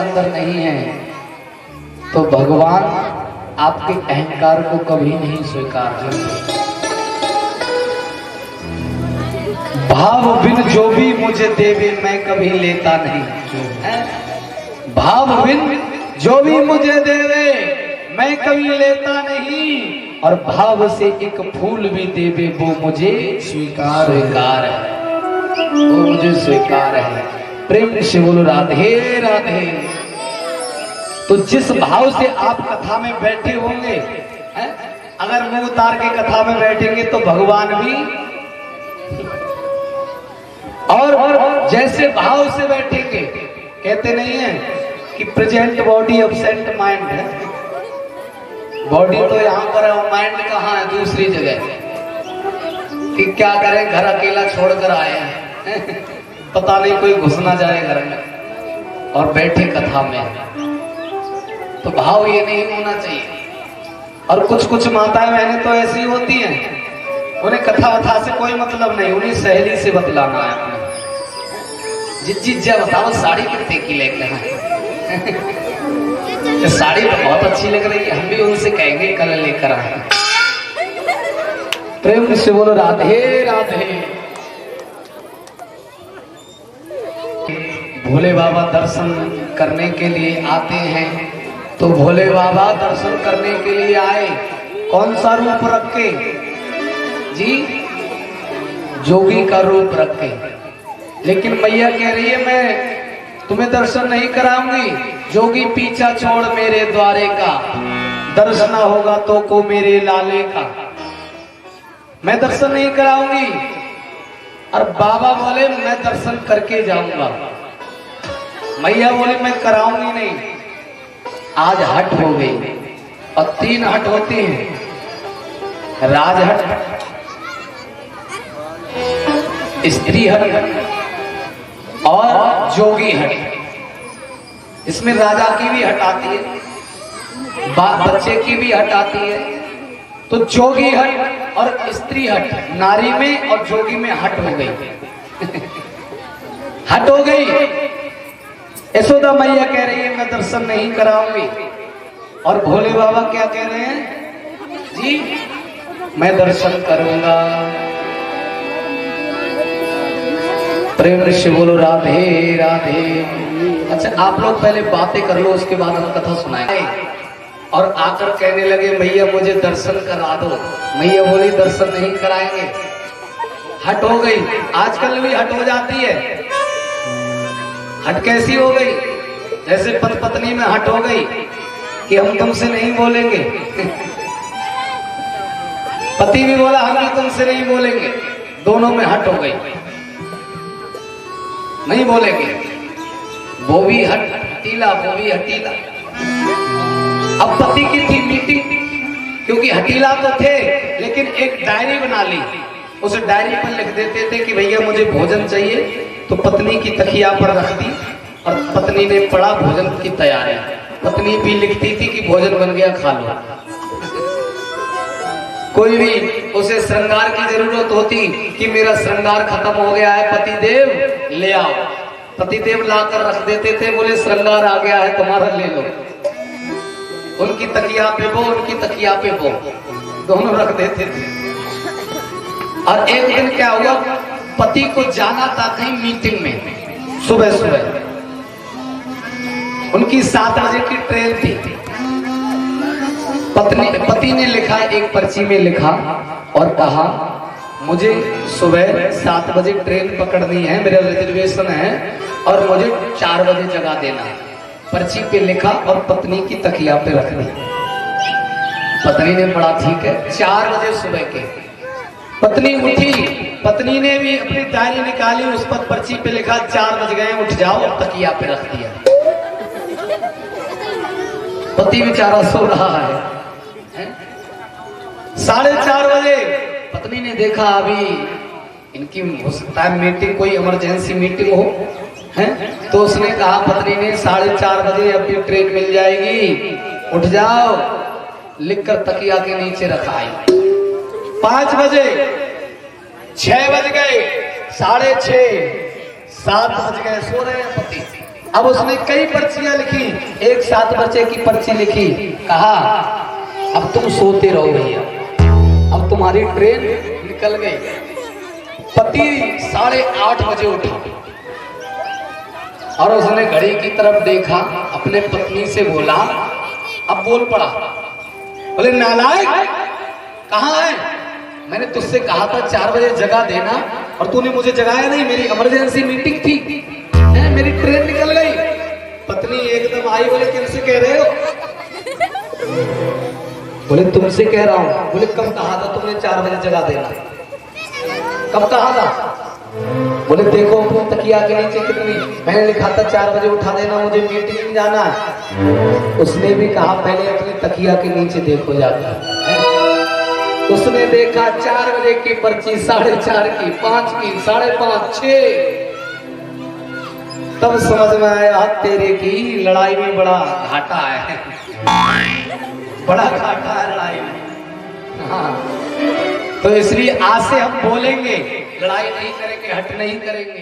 अंदर नहीं है तो भगवान आपके अहंकार को कभी नहीं स्वीकार करते। भाव बिन जो भी मुझे देवे मैं कभी लेता नहीं। भाव बिन जो भी मुझे देवे मैं कभी लेता नहीं, और भाव से एक फूल भी देवे वो मुझे स्वीकार है, वो मुझे स्वीकार है। प्रेम से बोलो राधे राधे। तो जिस भाव से आप कथा में बैठे होंगे, अगर मुंह उतार के कथा में बैठेंगे तो भगवान भी, और जैसे भाव से बैठेंगे, कहते नहीं है कि प्रेजेंट बॉडी एब्सेंट माइंड है। बॉडी तो यहाँ पर है, माइंड कहाँ है? दूसरी जगह। कि क्या करें, घर अकेला छोड़कर आए हैं पता नहीं कोई घुस ना जाए घर में, और बैठे कथा में। तो भाव ये नहीं होना चाहिए। और कुछ कुछ माताएं बहनें तो ऐसी होती हैं, उन्हें कथा वथा से कोई मतलब नहीं, उन्हें सहेली से बतलाना है अपने। जिज्जा बताओ साड़ी कितने की लेकर आए साड़ी तो बहुत अच्छी लग रही है, हम भी उनसे कहेंगे कल लेकर आए। प्रेम से बोलो राधे राधे। भोले बाबा दर्शन करने के लिए आते हैं, तो भोले बाबा दर्शन करने के लिए आए कौन सा रूप रख के जी? जोगी का रूप रख के। लेकिन मैया कह रही है मैं तुम्हें दर्शन नहीं कराऊंगी, जोगी पीछा छोड़ मेरे द्वारे का, दर्शन होगा तो को मेरे लाले का, मैं दर्शन नहीं कराऊंगी। और बाबा बोले मैं दर्शन करके जाऊंगा। मैया बोले मैं कराऊंगी नहीं। आज हट हो गई, और 3 हट होती हैं, राजहट, स्त्री हट और जोगी हट। इसमें राजा की भी हट आती है, बच्चे की भी हट आती है। तो जोगी हट और स्त्री हट, नारी में और जोगी में हट हो गई हट हो गई। यशोदा मैया कह रही है मैं दर्शन नहीं कराऊंगी, और भोले बाबा क्या कह रहे हैं जी? मैं दर्शन करूंगा। प्रेम से बोलो राधे राधे। अच्छा आप लोग पहले बातें कर लो, उसके बाद हम कथा सुनाएंगे। और आकर कहने लगे मैया मुझे दर्शन करा दो। मैया बोली दर्शन नहीं कराएंगे। हट हो गई। आजकल भी हट हो जाती है। हट कैसी हो गई? जैसे पति पत्नी में हट हो गई कि हम तुमसे नहीं बोलेंगे पति भी बोला हम भी तुमसे नहीं बोलेंगे, दोनों में हट हो गई, नहीं बोलेंगे। वो भी हटीला, वो भी हटीला। अब पति की थी मीटिंग, क्योंकि हटीला तो थे, लेकिन एक डायरी बना ली। उस डायरी पर लिख देते थे कि भैया मुझे भोजन चाहिए, तो पत्नी की तकिया पर रख दी और पत्नी ने पढ़ा भोजन की तैयारी। पत्नी भी लिखती थी कि भोजन बन गया खा लो। कोई भी उसे श्रृंगार की जरूरत होती कि मेरा श्रृंगार खत्म हो गया है पतिदेव ले आओ, पतिदेव लाकर रख देते थे, बोले श्रृंगार आ गया है तुम्हारा ले लो। उनकी तकिया पे वो, उनकी तकिया पे वो, दोनों रख देते थे। और एक दिन क्या हुआ, पति को जाना था कहीं मीटिंग में सुबह सुबह, उनकी 7 बजे की ट्रेन थी। पति ने लिखा, एक पर्ची में लिखा और कहा मुझे सुबह 7 बजे ट्रेन पकड़नी है, मेरा रिजर्वेशन है और मुझे 4 बजे जगा देना है। पर्ची पे लिखा और पत्नी की तकिया पे रख दी। पत्नी ने पढ़ा ठीक है। 4 बजे सुबह के पत्नी उठी, पत्नी ने भी अपनी डायरी निकाली, उस पर पर्ची पे लिखा 4 बज गए उठ जाओ, और तकिया पे रख दिया। पति बेचारा सो रहा है। 4:30 बजे पत्नी ने देखा अभी इनकी हो सकता है मीटिंग, कोई इमरजेंसी मीटिंग हो, है? तो उसने कहा, पत्नी ने 4:30 बजे अभी ट्रेन मिल जाएगी, उठ जाओ, लिखकर तकिया के नीचे रखा है। 5 बजे, 6 बज गए, 6:30, 7 बज गए, सो रहे हैं पति। अब उसने कई पर्चियां लिखी, एक 7 बजे की पर्ची लिखी, कहा अब तुम सोते रहो भैया, अब तुम्हारी ट्रेन निकल गई। पति 8:30 बजे उठा और उसने घड़ी की तरफ देखा, अपने पत्नी से बोला, अब बोल पड़ा, बोले नालायक कहाँ है? मैंने तुझसे कहा था 4 बजे जगा देना और तूने मुझे जगाया नहीं, मेरी इमरजेंसी मीटिंग थी, मेरी ट्रेन निकल गई। पत्नी एकदम आई, बोले किनसे कह रहे हो? बोले तुमसे कह रहा हूं। बोले कब कहा था तुमने 4 बजे जगा देना? कब कहा था? बोले देखो अपनी तकिया के नीचे कितनी, मैंने लिखा था 4 बजे उठा देना, मुझे मीटिंग में जाना है। उसने भी कहा पहले अपनी तकिया के नीचे देखो जाकर। उसने देखा 4 बजे की पर्ची, 4:30 की, 5 की, 5:30, 6। तब समझ में आया तेरे की लड़ाई में बड़ा घाटा है, बड़ा घाटा है लड़ाई में। हाँ, तो इसलिए आज से हम बोलेंगे, लड़ाई नहीं करेंगे, हट नहीं करेंगे।